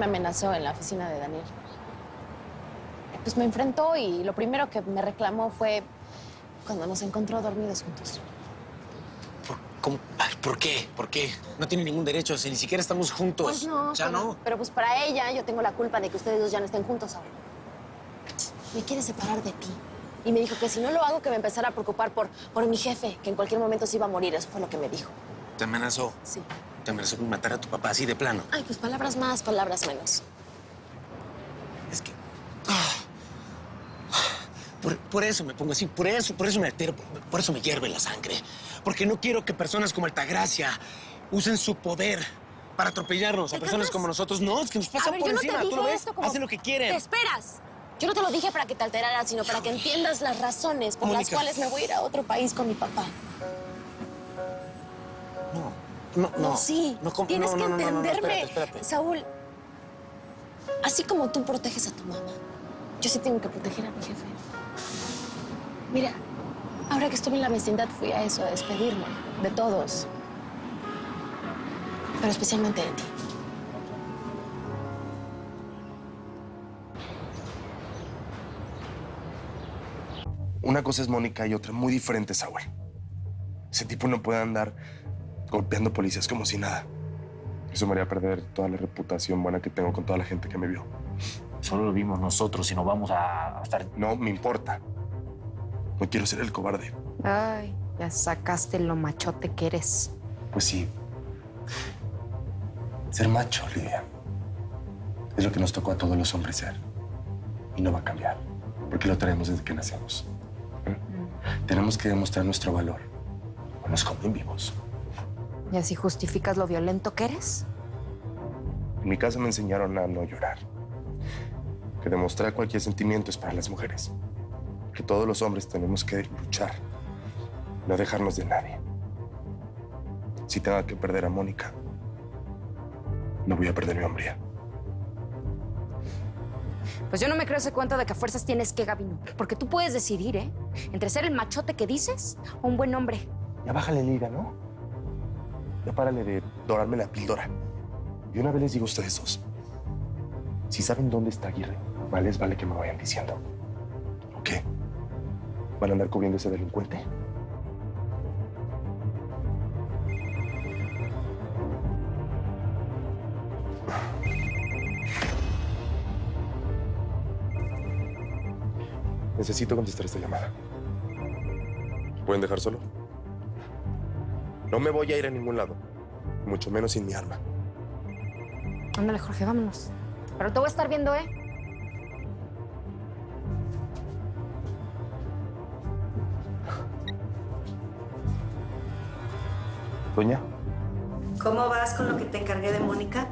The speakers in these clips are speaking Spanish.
me amenazó en la oficina de Daniel. Pues me enfrentó y lo primero que me reclamó fue cuando nos encontró dormidos juntos. ¿Cómo? Ay, ¿por qué? ¿Por qué? No tiene ningún derecho, si ni siquiera estamos juntos. Pues no. Ya no. Pero pues para ella yo tengo la culpa de que ustedes dos ya no estén juntos ahora. Me quiere separar de ti. Y me dijo que si no lo hago, que me empezara a preocupar por mi jefe, que en cualquier momento se iba a morir. Eso fue lo que me dijo. ¿Te amenazó? Sí. ¿Te amenazó con matar a tu papá así de plano? Ay, pues palabras más, palabras menos. Es que... Por eso me pongo así, por eso me altero, por eso me hierve la sangre. Porque no quiero que personas como Altagracia usen su poder para atropellarnos a personas como nosotros. No, es que nos pasan por encima, tú lo ves, hacen lo que quieren. ¡Te esperas! Yo no te lo dije para que te alteraras, sino para que entiendas las razones por las cuales me voy a ir a otro país con mi papá. No. Sí, tienes que entenderme. Espérate. Saúl, así como tú proteges a tu mamá, yo sí tengo que proteger a mi jefe. Mira, ahora que estuve en la vecindad fui a eso, a despedirme de todos. Pero especialmente de ti. Una cosa es Mónica y otra muy diferente, Saúl. Ese tipo no puede andar golpeando policías como si nada. Eso me haría perder toda la reputación buena que tengo con toda la gente que me vio. Solo lo vimos nosotros y no vamos a estar... No me importa. No quiero ser el cobarde. Ay, ya sacaste lo machote que eres. Pues sí. Ser macho, Lidia. Es lo que nos tocó a todos los hombres ser. Y no va a cambiar. Porque lo traemos desde que nacemos. Tenemos que demostrar nuestro valor. O nos comen vivos. ¿Y así justificas lo violento que eres? En mi casa me enseñaron a no llorar. Que demostrar cualquier sentimiento es para las mujeres. Que todos los hombres tenemos que luchar. No dejarnos de nadie. Si tengo que perder a Mónica, no voy a perder mi hombría. Pues yo no me creo ese cuento de que a fuerzas tienes que, Gabino. Porque tú puedes decidir, ¿eh? Entre ser el machote que dices o un buen hombre. Ya bájale, Lidia, ¿no? Ya párale de dorarme la píldora. Y una vez les digo a ustedes dos. Si saben dónde está Aguirre, más les vale que me vayan diciendo. ¿O qué? ¿Van a andar cubriendo a ese delincuente? Necesito contestar esta llamada. ¿Pueden dejar solo? No me voy a ir a ningún lado. Mucho menos sin mi arma. Ándale, Jorge, vámonos. Pero te voy a estar viendo, ¿eh? Doña. ¿Cómo vas con lo que te encargué de Mónica?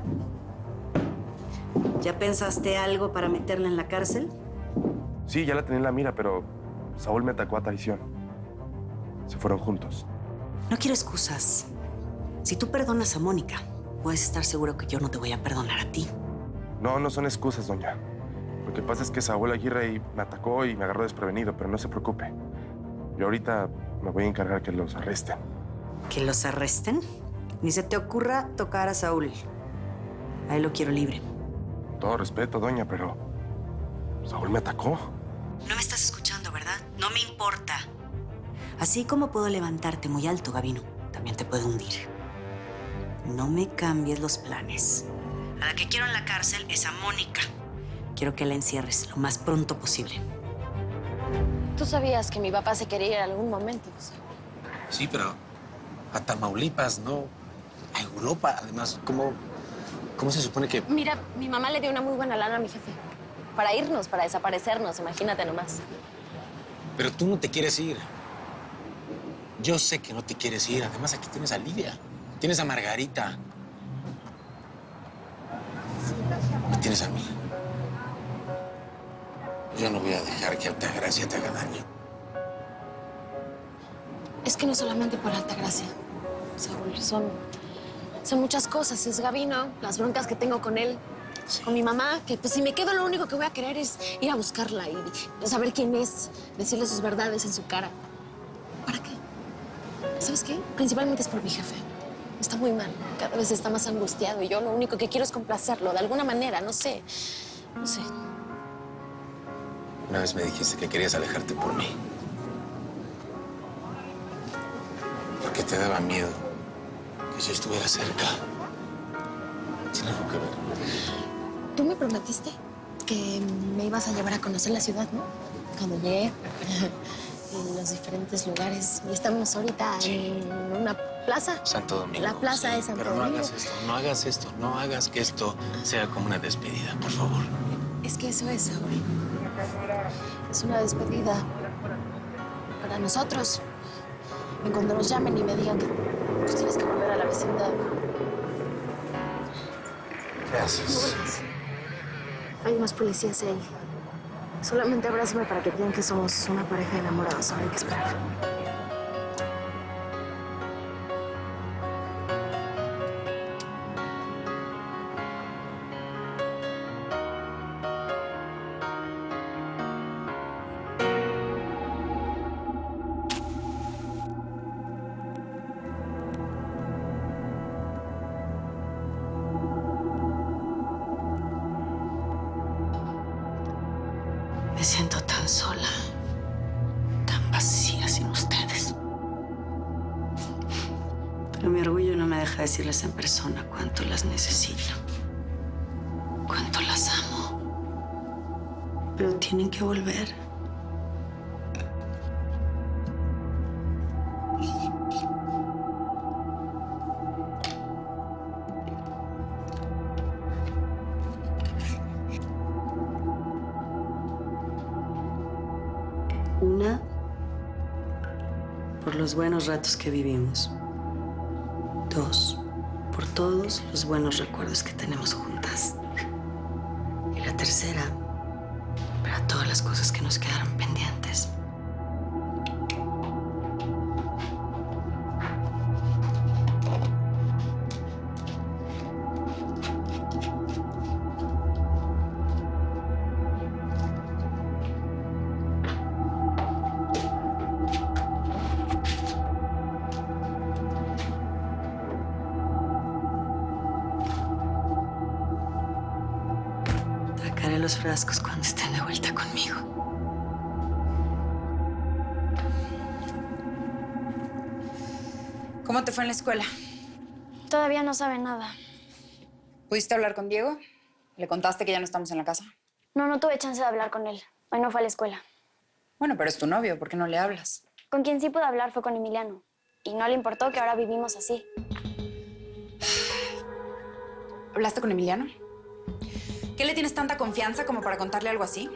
¿Ya pensaste algo para meterla en la cárcel? Sí, ya la tenía en la mira, pero Saúl me atacó a traición. Se fueron juntos. No quiero excusas. Si tú perdonas a Mónica, puedes estar seguro que yo no te voy a perdonar a ti. No, no son excusas, doña. Lo que pasa es que Saúl Aguirre me atacó y me agarró desprevenido, pero no se preocupe. Yo ahorita me voy a encargar que los arresten. ¿Que los arresten? Ni se te ocurra tocar a Saúl. A él lo quiero libre. Todo respeto, doña, pero Saúl me atacó. No me estás escuchando, ¿verdad? No me importa. Así como puedo levantarte muy alto, Gabino, también te puedo hundir. No me cambies los planes. A la que quiero en la cárcel es a Mónica. Quiero que la encierres lo más pronto posible. Tú sabías que mi papá se quería ir en algún momento, Saúl. Sí, pero a Tamaulipas, no a Europa. Además, ¿cómo se supone que...? Mira, mi mamá le dio una muy buena lana a mi jefe. Para irnos, para desaparecernos, imagínate nomás. Pero tú no te quieres ir. Yo sé que no te quieres ir. Además, aquí tienes a Lidia. Tienes a Margarita. Y tienes a mí. Yo no voy a dejar que Altagracia te haga daño. Es que no solamente por Altagracia, Saúl. Son muchas cosas. Es Gabino, las broncas que tengo con él. Sí. Con mi mamá, que pues si me quedo lo único que voy a querer es ir a buscarla y saber quién es, decirle sus verdades en su cara. ¿Para qué? ¿Sabes qué? Principalmente es por mi jefe. Está muy mal. Cada vez está más angustiado y yo lo único que quiero es complacerlo, de alguna manera, no sé. No sé. Una vez me dijiste que querías alejarte por mí. Porque te daba miedo que yo estuviera cerca. Tiene algo que ver. Tú me prometiste que me ibas a llevar a conocer la ciudad, ¿no? Cuando llegué en los diferentes lugares. Y estamos ahorita en una plaza. Santo Domingo. La plaza de Santo Pero no Domingo. hagas esto, no hagas esto, no hagas que esto sea como una despedida, por favor. Es que eso es, Saúl. Es una despedida para nosotros. En cuando nos llamen y me digan que pues, tienes que volver a la vecindad. ¿Qué haces? Hay más policías ahí. Solamente abrázame para que crean que somos una pareja de enamorados. Ahora hay que esperar. Me siento tan sola, tan vacía sin ustedes. Pero mi orgullo no me deja decirles en persona cuánto las necesito, cuánto las amo. Pero tienen que volver. Una, por los buenos ratos que vivimos. Dos, por todos los buenos recuerdos que tenemos juntas. Y la tercera, para todas las cosas que nos quedaron pendientes. Sacaré los frascos cuando estén de vuelta conmigo. ¿Cómo te fue en la escuela? Todavía no sabe nada. ¿Pudiste hablar con Diego? ¿Le contaste que ya no estamos en la casa? No tuve chance de hablar con él. Hoy no fue a la escuela. Bueno, pero es tu novio, ¿por qué no le hablas? Con quien sí pude hablar fue con Emiliano. Y no le importó que ahora vivimos así. ¿Hablaste con Emiliano? ¿Qué le tienes tanta confianza como para contarle algo así?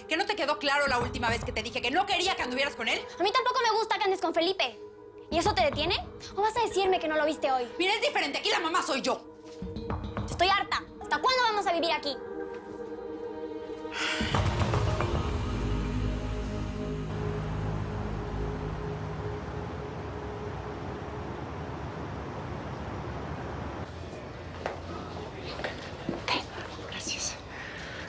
¿Que no te quedó claro la última vez que te dije que no quería que anduvieras con él? A mí tampoco me gusta que andes con Felipe. ¿Y eso te detiene? ¿O vas a decirme que no lo viste hoy? Mira, es diferente. Aquí la mamá soy yo. Estoy harta. ¿Hasta cuándo vamos a vivir aquí? Gracias.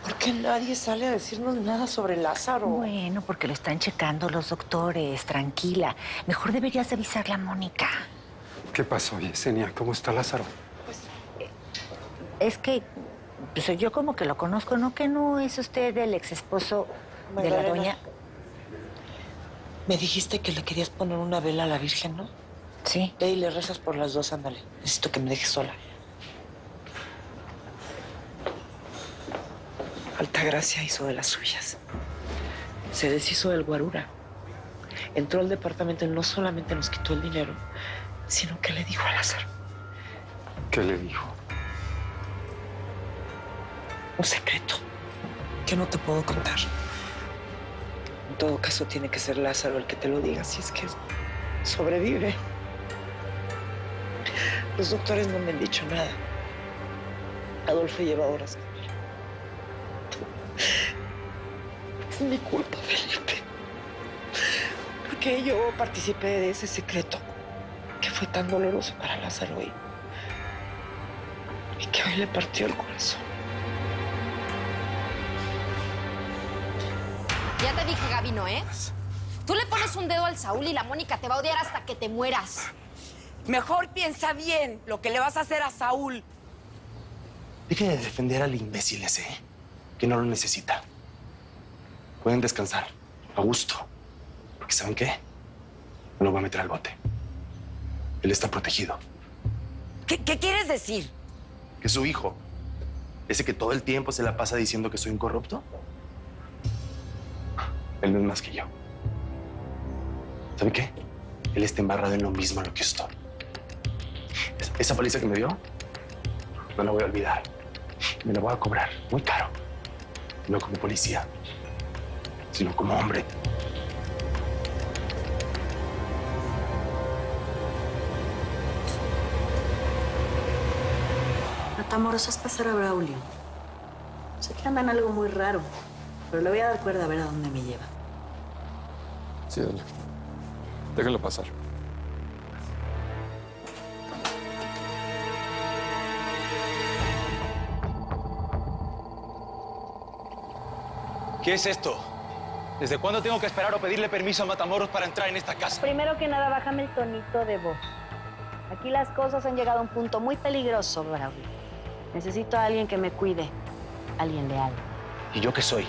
¿Por qué nadie sale a decirnos nada sobre Lázaro? Bueno, porque lo están checando los doctores. Tranquila. Mejor deberías avisarle a Mónica. ¿Qué pasó, Yesenia? ¿Cómo está Lázaro? Es que pues, yo como que lo conozco, ¿no? Que no es usted el ex esposo de la doña. Me dijiste que le querías poner una vela a la Virgen, ¿no? Sí. Ve y le rezas por las dos, ándale. Necesito que me dejes sola. Altagracia hizo de las suyas. Se deshizo del guarura. Entró al departamento y no solamente nos quitó el dinero, sino que le dijo a Lázaro. ¿Qué le dijo? Un secreto que no te puedo contar. En todo caso, tiene que ser Lázaro el que te lo diga, si es que sobrevive. Los doctores no me han dicho nada. Adolfo lleva horas con él. Es mi culpa, Felipe. Porque yo participé de ese secreto que fue tan doloroso para Lázaro y que hoy le partió el corazón. Ya te dije, Gabino, ¿eh? Tú le pones un dedo al Saúl y la Mónica te va a odiar hasta que te mueras. Mejor piensa bien lo que le vas a hacer a Saúl. Deje de defender al imbécil ese, que no lo necesita. Pueden descansar, a gusto. Porque ¿saben qué? No lo voy a meter al bote. Él está protegido. ¿Qué quieres decir? Que su hijo, ese que todo el tiempo se la pasa diciendo que soy un corrupto, él no es más que yo. ¿Sabe qué? Él está embarrado en lo mismo en lo que estoy. Esa paliza que me dio, no la voy a olvidar. Me la voy a cobrar muy caro. No como policía, sino como hombre. Matamoros, haz pasar a Braulio. Sé que anda en algo muy raro, pero le voy a dar cuerda a ver a dónde me lleva. Sí, doña. Déjenlo pasar. ¿Qué es esto? ¿Desde cuándo tengo que esperar o pedirle permiso a Matamoros para entrar en esta casa? Primero que nada, bájame el tonito de voz. Aquí las cosas han llegado a un punto muy peligroso, Braulio. Necesito a alguien que me cuide, alguien leal. ¿Y yo qué soy?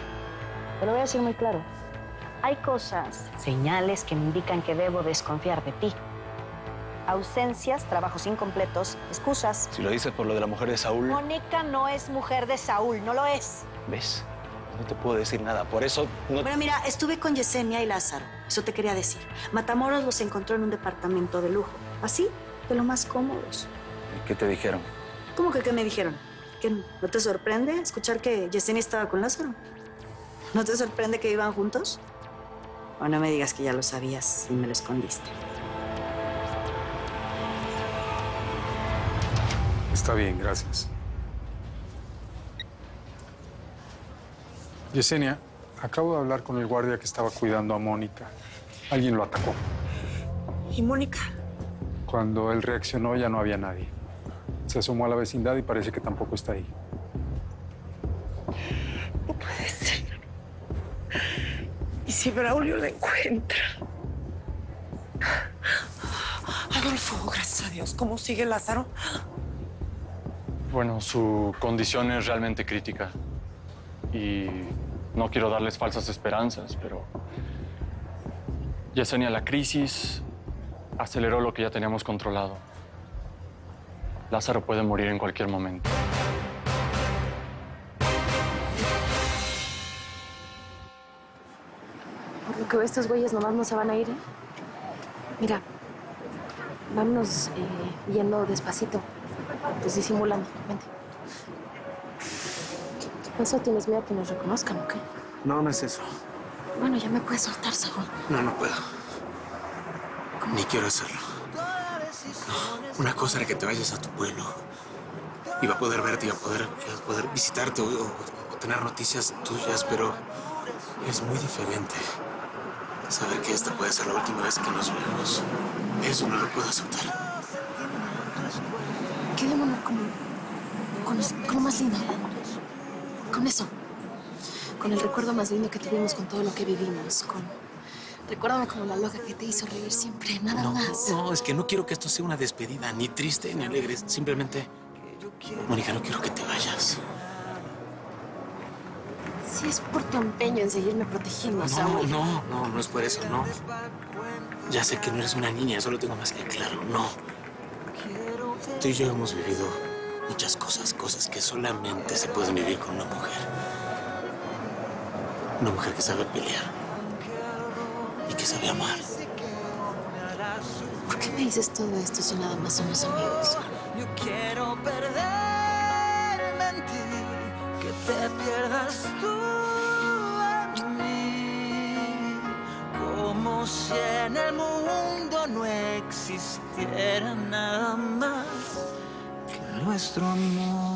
Te lo voy a decir muy claro. Hay cosas, señales que me indican que debo desconfiar de ti. Ausencias, trabajos incompletos, excusas. Si lo dices por lo de la mujer de Saúl... Mónica no es mujer de Saúl, no lo es. ¿Ves? No te puedo decir nada, por eso no... Bueno, mira, estuve con Yesenia y Lázaro. Eso te quería decir. Matamoros los encontró en un departamento de lujo. Así, de lo más cómodos. ¿Qué te dijeron? ¿Cómo que qué me dijeron? ¿Qué, no te sorprende escuchar que Yesenia estaba con Lázaro? ¿No te sorprende que iban juntos? O no me digas que ya lo sabías y me lo escondiste. Está bien, gracias. Yesenia, acabo de hablar con el guardia que estaba cuidando a Mónica. Alguien lo atacó. ¿Y Mónica? Cuando él reaccionó ya no había nadie. Se asomó a la vecindad y parece que tampoco está ahí. No puede ser. ¿Y si Braulio la encuentra? Adolfo, gracias a Dios. ¿Cómo sigue Lázaro? Bueno, su condición es realmente crítica. Y no quiero darles falsas esperanzas, pero... Yesenia, la crisis aceleró lo que ya teníamos controlado. Lázaro puede morir en cualquier momento. Por lo que veo, estos güeyes nomás no se van a ir, ¿eh? Mira, vámonos yendo despacito, pues disimulando. Vente. ¿Qué pasó? ¿Tienes miedo que nos reconozcan o qué? No, no es eso. Bueno, ya me puedes soltar, Saúl. No, no puedo. Ni quiero hacerlo. No, una cosa era que te vayas a tu pueblo. Iba a poder verte, iba a poder visitarte o tener noticias tuyas, pero es muy diferente. Saber que esta puede ser la última vez que nos vemos. Eso no lo puedo aceptar. Quedémonos con lo más lindo. Con eso. Con el recuerdo más lindo que tuvimos con todo lo que vivimos. Recuérdame como la loca que te hizo reír siempre, nada más. No, es que no quiero que esto sea una despedida, ni triste ni alegre. Simplemente, Mónica, no quiero que te vayas. Si es por tu empeño en seguirme protegiendo, Saúl. No es por eso, no. Ya sé que no eres una niña, eso lo tengo más que claro, no. Tú y yo hemos vivido muchas cosas que solamente se pueden vivir con una mujer. Una mujer que sabe pelear y que sabe amar. ¿Por qué me dices todo esto si nada más somos amigos? Yo quiero perderme en ti, que te pierdas tú en mí, como si en el mundo no existiera nada más que nuestro amor.